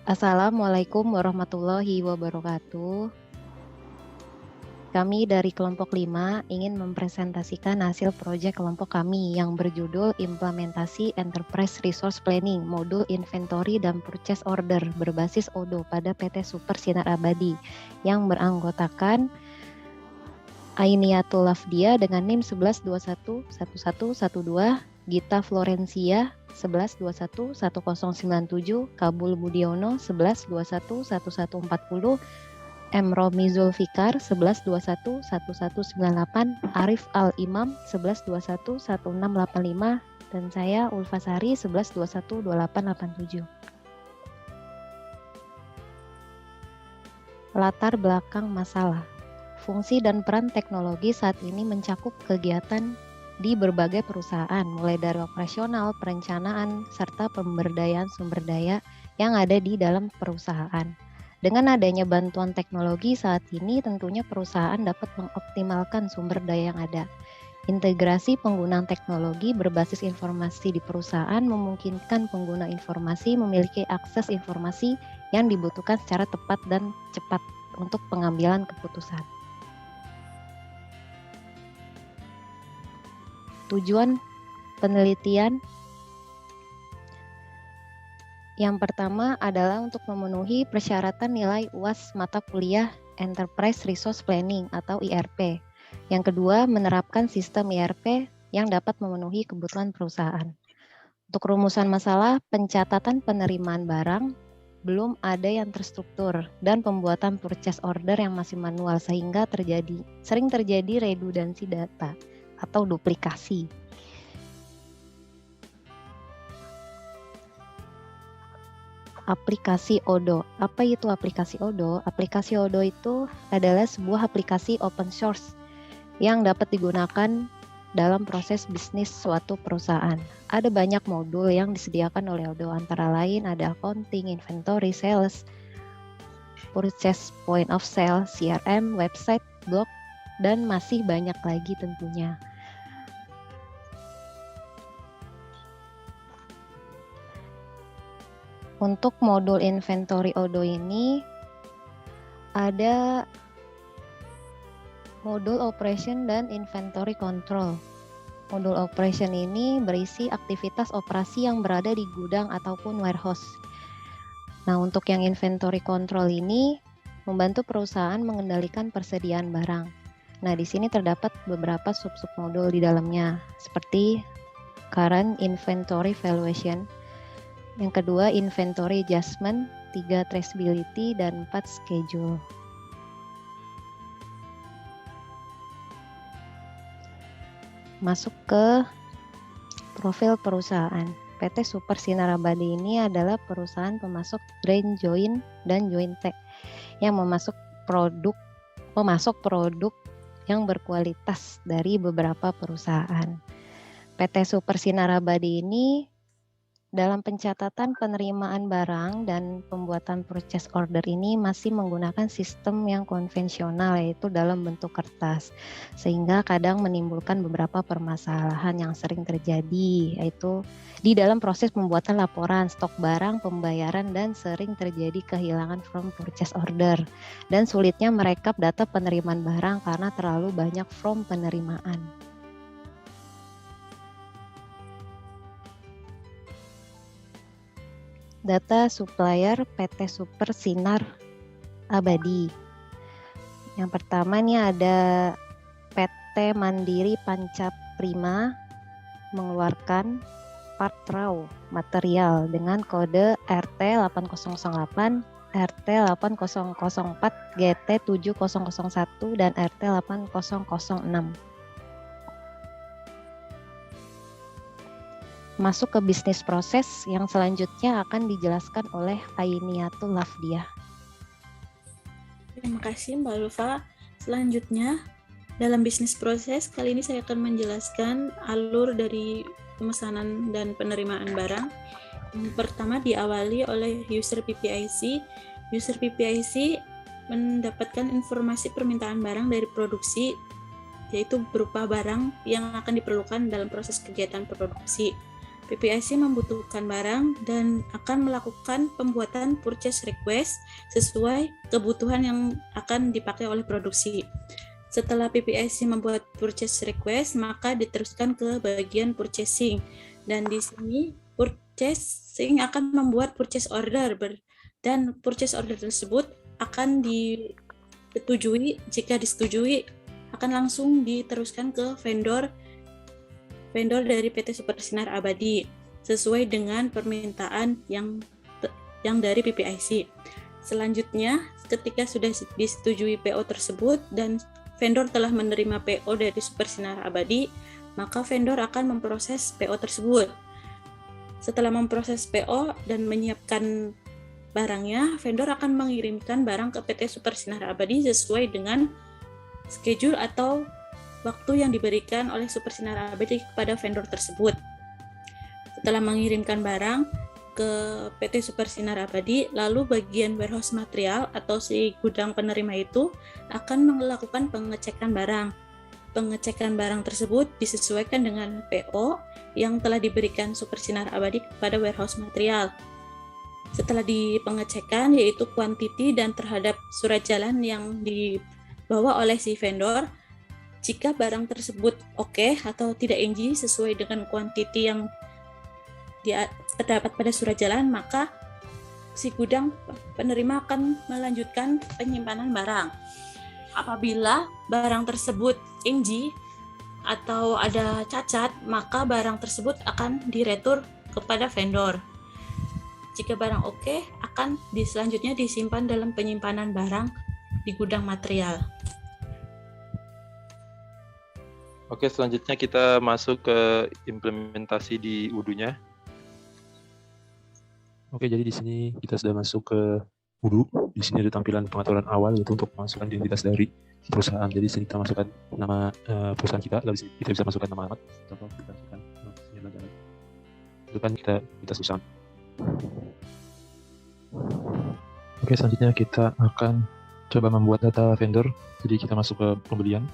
Assalamualaikum warahmatullahi wabarakatuh. Kami dari kelompok 5 ingin mempresentasikan hasil proyek kelompok kami yang berjudul Implementasi Enterprise Resource Planning, Modul Inventory dan Purchase Order berbasis ODO pada PT Super Sinar Abadi yang beranggotakan Ainiatul Lafdia dengan NIM 11211112, Gita Florencia 11211097, Kabul Budiono 11211140, M. Romi Zulfikar 11211198, Arif Al Imam 11211685, dan saya Ulfasari 11212887. Latar belakang masalah. Fungsi dan peran teknologi saat ini mencakup kegiatan di berbagai perusahaan, mulai dari operasional, perencanaan, serta pemberdayaan sumber daya yang ada di dalam perusahaan. Dengan adanya bantuan teknologi saat ini, tentunya perusahaan dapat mengoptimalkan sumber daya yang ada. Integrasi penggunaan teknologi berbasis informasi di perusahaan memungkinkan pengguna informasi memiliki akses informasi yang dibutuhkan secara tepat dan cepat untuk pengambilan keputusan. Tujuan penelitian yang pertama adalah untuk memenuhi persyaratan nilai UAS mata kuliah Enterprise Resource Planning atau IRP. Yang kedua, menerapkan sistem IRP yang dapat memenuhi kebutuhan perusahaan. Untuk rumusan masalah, pencatatan penerimaan barang belum ada yang terstruktur dan pembuatan purchase order yang masih manual sehingga sering terjadi redundansi data atau duplikasi. Aplikasi ODO. Apa itu aplikasi ODO? Aplikasi ODO itu adalah sebuah aplikasi open source yang dapat digunakan dalam proses bisnis suatu perusahaan. Ada banyak modul yang disediakan oleh ODO, antara lain ada accounting, inventory, sales, purchase point of sale, CRM, website, blog, dan masih banyak lagi tentunya. Untuk modul inventory ODO ini ada modul operation dan inventory control. Modul operation ini berisi aktivitas operasi yang berada di gudang ataupun warehouse. Nah, untuk yang inventory control ini membantu perusahaan mengendalikan persediaan barang. Nah, di sini terdapat beberapa sub-sub modul di dalamnya, seperti current inventory valuation. Yang kedua, inventory adjustment, 3 traceability, dan 4 schedule. Masuk ke profil perusahaan. PT Super Sinar Abadi ini adalah perusahaan pemasok drain joint dan joint tag yang memasok produk yang berkualitas dari beberapa perusahaan. PT Super Sinar Abadi ini dalam pencatatan penerimaan barang dan pembuatan purchase order ini masih menggunakan sistem yang konvensional, yaitu dalam bentuk kertas, sehingga kadang menimbulkan beberapa permasalahan yang sering terjadi, yaitu di dalam proses pembuatan laporan stok barang, pembayaran, dan sering terjadi kehilangan from purchase order, dan sulitnya merekap data penerimaan barang karena terlalu banyak from penerimaan. Data supplier PT Super Sinar Abadi. Yang pertama nih ada PT Mandiri Pancaprima mengeluarkan part raw material dengan kode RT8008, RT8004, GT7001, dan RT8006. Masuk ke bisnis proses yang selanjutnya akan dijelaskan oleh Ainiatul Lafdia. Terima kasih Mbak Ulfa. Selanjutnya, dalam bisnis proses, kali ini saya akan menjelaskan alur dari pemesanan dan penerimaan barang. Yang pertama diawali oleh user PPIC. User PPIC mendapatkan informasi permintaan barang dari produksi, yaitu berupa barang yang akan diperlukan dalam proses kegiatan produksi. PPIC membutuhkan barang dan akan melakukan pembuatan purchase request sesuai kebutuhan yang akan dipakai oleh produksi. Setelah PPIC membuat purchase request, maka diteruskan ke bagian purchasing. Dan di sini purchasing akan membuat purchase order dan purchase order tersebut akan disetujui. Jika disetujui, akan langsung diteruskan ke vendor dari PT Super Sinar Abadi sesuai dengan permintaan yang dari PPIC. Selanjutnya, ketika sudah disetujui PO tersebut dan vendor telah menerima PO dari Super Sinar Abadi, maka vendor akan memproses PO tersebut. Setelah memproses PO dan menyiapkan barangnya, vendor akan mengirimkan barang ke PT Super Sinar Abadi sesuai dengan schedule atau waktu yang diberikan oleh Super Sinar Abadi kepada vendor tersebut. Setelah mengirimkan barang ke PT Super Sinar Abadi, lalu bagian warehouse material atau si gudang penerima itu akan melakukan pengecekan barang. Pengecekan barang tersebut disesuaikan dengan PO yang telah diberikan Super Sinar Abadi kepada warehouse material. Setelah dipengecekan, yaitu kuantiti dan terhadap surat jalan yang dibawa oleh si vendor, jika barang tersebut oke atau tidak NG sesuai dengan kuantiti yang terdapat pada surat jalan, maka si gudang penerima akan melanjutkan penyimpanan barang. Apabila barang tersebut NG atau ada cacat, maka barang tersebut akan diretur kepada vendor. Jika barang oke, akan selanjutnya disimpan dalam penyimpanan barang di gudang material. Oke, selanjutnya kita masuk ke implementasi di Odoo-nya. Oke, jadi di sini kita sudah masuk ke Odoo. Di sini ada tampilan pengaturan awal, yaitu untuk memasukkan identitas dari perusahaan. Jadi di sini kita masukkan nama perusahaan kita, lalu kita bisa masukkan nama alamat. Contoh kita masukkan itu kan kita susah. Oke, selanjutnya kita akan coba membuat data vendor. Jadi kita masuk ke pembelian.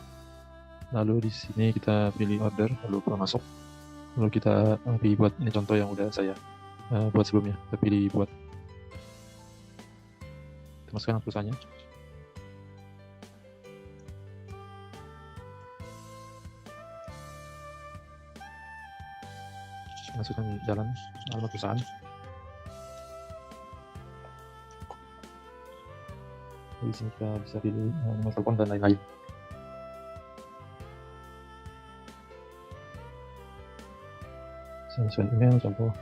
Lalu di sini kita pilih order, lalu kita masuk. Lalu kita pilih buat, ini contoh yang udah saya buat sebelumnya. Kita pilih buat, kita masukkan perusahaannya. Masukkan jalan, alamat perusahaan. Di sini kita bisa pilih nomor telepon dan lain-lain. Sesuai email contoh.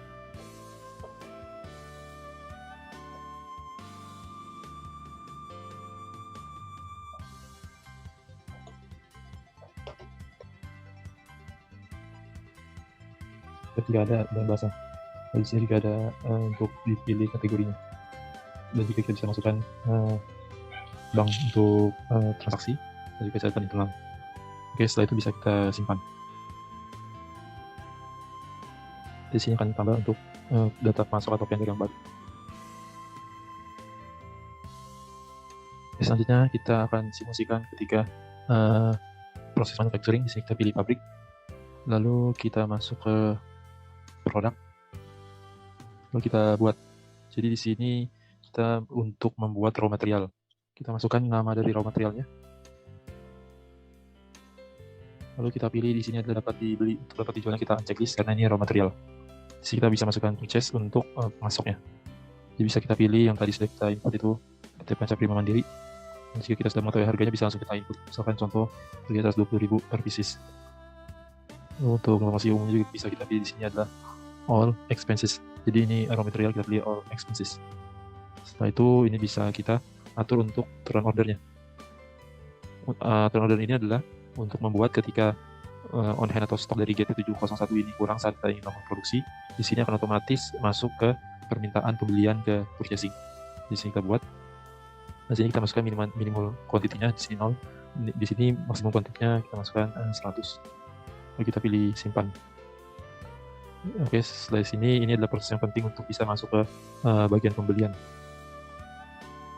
Jika ada dan bahasa. Di sini juga ada untuk dipilih kategorinya. Dan juga kita bisa masukkan bank untuk transaksi dan juga catatan internal. Oke, setelah itu bisa kita simpan. Di sini akan tambah untuk data masuk atau vendor yang baru. Selanjutnya kita akan simulasikan ketika proses manufacturing. Di sini kita pilih pabrik, lalu kita masuk ke produk, lalu kita buat. Jadi di sini kita untuk membuat raw material, kita masukkan nama dari raw materialnya, lalu kita pilih. Di sini ada dapat dibeli, untuk dapat dijualnya kita checklist karena ini raw material. Di sini kita bisa masukkan purchase untuk masuknya. Jadi bisa kita pilih yang tadi sudah kita input itu Panca Prima Mandiri. Dan jika kita sudah mengetahui harganya, bisa langsung kita input. Misalkan contoh harga 120.000 per pieces. Untuk informasi umum juga bisa kita pilih. Di sini adalah all expenses. Jadi ini raw material, kita pilih all expenses. Setelah itu ini bisa kita atur untuk turn ordernya. Turn order ini adalah untuk membuat ketika on hand atau stok dari GT701 ini kurang saat kita ingin melakukan produksi, di sini akan otomatis masuk ke permintaan pembelian ke purchasing. Di sini kita buat. Di sini kita masukkan minimal kuantitinya, di sini 0. Di sini maksimum kuantitinya kita masukkan 100. Lalu kita pilih simpan. Oke, setelah sini ini adalah proses yang penting untuk bisa masuk ke bagian pembelian.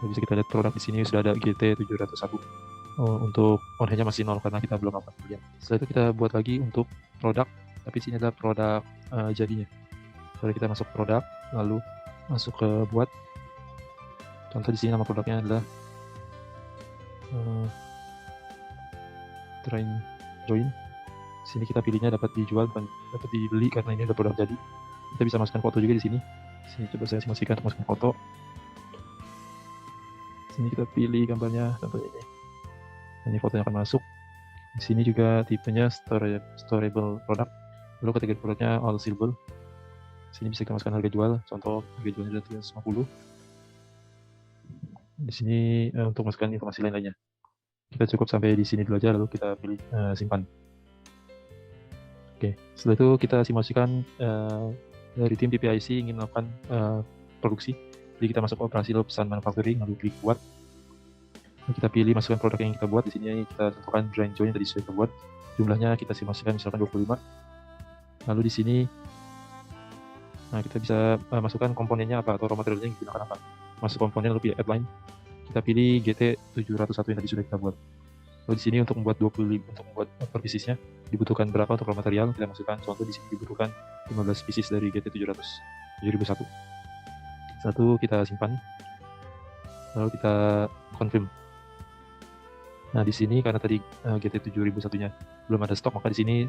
Lalu bisa kita lihat produk di sini sudah ada GT701. Untuk on hand-nya masih 0 karena kita belum melakukan pembelian. Setelah itu kita buat lagi untuk produk tapi di sini adalah produk jadinya. Lalu kita masuk produk, lalu masuk ke buat. Contoh di sini nama produknya adalah train join. Di sini kita pilihnya dapat dijual, bukan dapat dibeli, karena ini ada produk jadi. Kita bisa masukkan foto juga di sini. Di sini coba saya simulasikan untuk masukkan foto. Di sini kita pilih gambarnya, contoh ini. Nah, ini fotonya akan masuk. Di sini juga tipenya storable product. Lalu kategori produknya all silver. Di sini bisa kita masukkan harga jual. Contoh harga jualnya adalah 350. Di sini untuk masukkan informasi lain-lainnya. Kita cukup sampai di sini dulu aja, lalu kita pilih simpan. Oke, setelah itu kita simulasikan dari tim PPIC ingin melakukan produksi. Jadi kita masuk operasi lalu pesan manufacturing, lalu klik buat. Lalu kita pilih masukkan produk yang kita buat. Di sini kita tentukan join yang tadi sudah kita buat. Jumlahnya kita simulasikan misalkan 25. Lalu di sini kita bisa masukkan komponennya apa atau raw materialnya yang digunakan apa. Masuk komponen lalu pilih add line. Kita pilih GT701 yang tadi sudah kita buat. Lalu di sini untuk membuat 25, untuk membuat per piecesnya dibutuhkan berapa untuk raw material, kita masukkan. Contoh di sini dibutuhkan 15 pieces dari GT7001. Satu kita simpan. Lalu kita confirm. Nah, di sini karena tadi GT7001-nya belum ada stok, maka di sini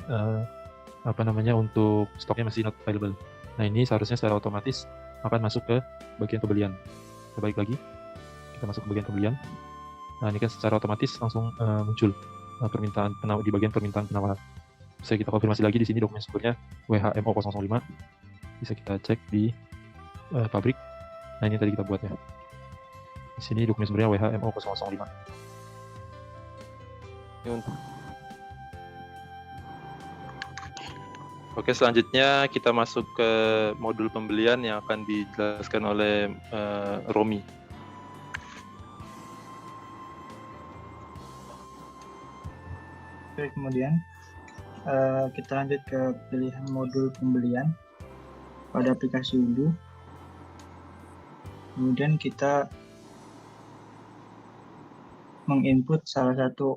untuk stoknya masih not available. Nah, ini seharusnya secara otomatis akan masuk ke bagian pembelian. Kita balik lagi. Kita masuk ke bagian pembelian. Nah, ini kan secara otomatis langsung muncul permintaan di bagian permintaan penawaran. Bisa kita konfirmasi lagi di sini dokumen sumbernya WHMO005. Bisa kita cek di pabrik. Nah, ini tadi kita buatnya. Di sini dokumen sumbernya WHMO005. Oke, selanjutnya kita masuk ke modul pembelian yang akan dijelaskan oleh Romi. Oke, kemudian kita lanjut ke pilihan modul pembelian pada aplikasi Udu. Kemudian kita menginput salah satu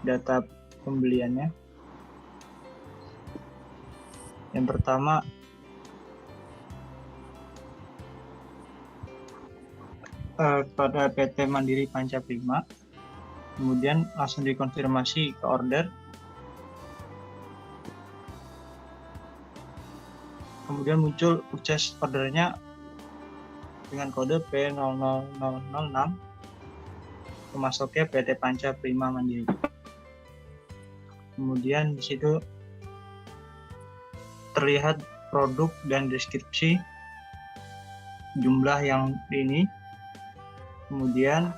data pembeliannya. Yang pertama pada PT Mandiri Panca Prima. Kemudian langsung dikonfirmasi ke order. Kemudian muncul purchase ordernya dengan kode P00006, pemasoknya PT Panca Prima Mandiri. Kemudian di situ terlihat produk dan deskripsi jumlah yang ini, kemudian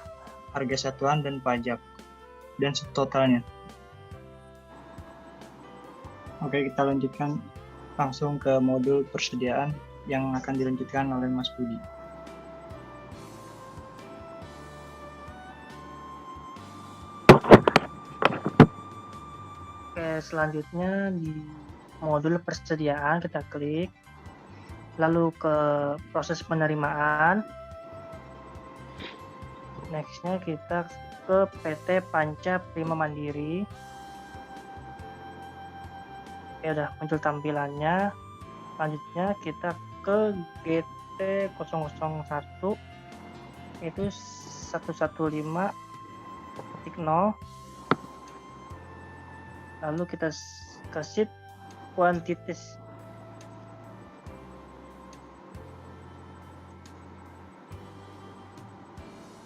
harga satuan dan pajak, dan subtotalnya. Oke, kita lanjutkan langsung ke modul persediaan yang akan dilanjutkan oleh Mas Budi. Oke, selanjutnya di modul persediaan kita klik, lalu ke proses penerimaan. Nextnya kita ke PT Panca Prima Mandiri. Ya udah muncul tampilannya. Selanjutnya kita ke GT001 itu 115.0. Lalu kita ke sheet quantities.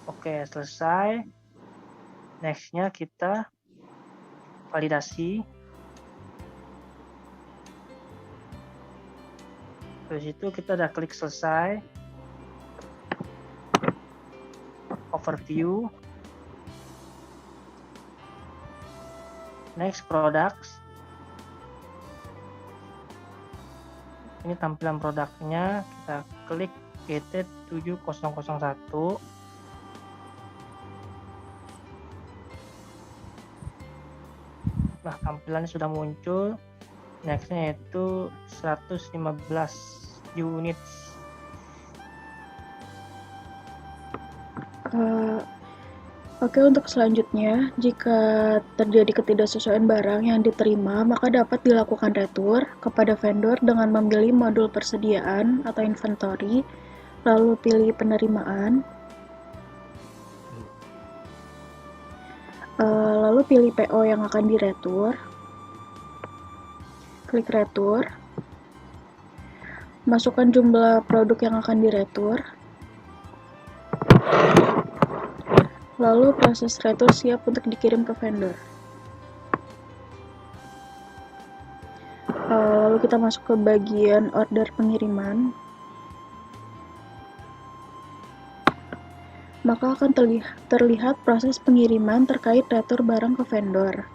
Oke, selesai. Nextnya kita validasi. Dari situ kita udah klik selesai. Overview. Next products. Ini tampilan produknya. Kita klik GT7001. Nah, tampilannya sudah muncul. Nextnya yaitu 115 units. Oke, untuk selanjutnya, jika terjadi ketidaksesuaian barang yang diterima, maka dapat dilakukan retur kepada vendor dengan memilih modul persediaan atau inventory, lalu pilih penerimaan, lalu pilih PO yang akan diretur, klik retur, masukkan jumlah produk yang akan diretur, lalu proses retur siap untuk dikirim ke vendor. Lalu kita masuk ke bagian order pengiriman. Maka akan terlihat proses pengiriman terkait retur barang ke vendor.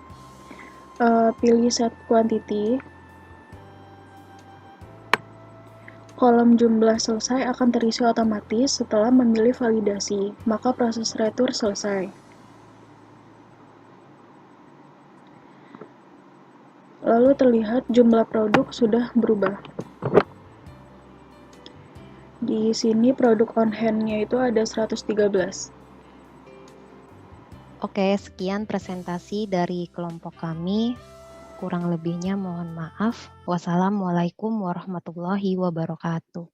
Pilih set quantity. Kolom jumlah selesai akan terisi otomatis setelah memilih validasi, maka proses retur selesai. Lalu terlihat jumlah produk sudah berubah. Di sini produk on hand-nya itu ada 113. Oke, sekian presentasi dari kelompok kami. Kurang lebihnya mohon maaf. Wassalamualaikum warahmatullahi wabarakatuh.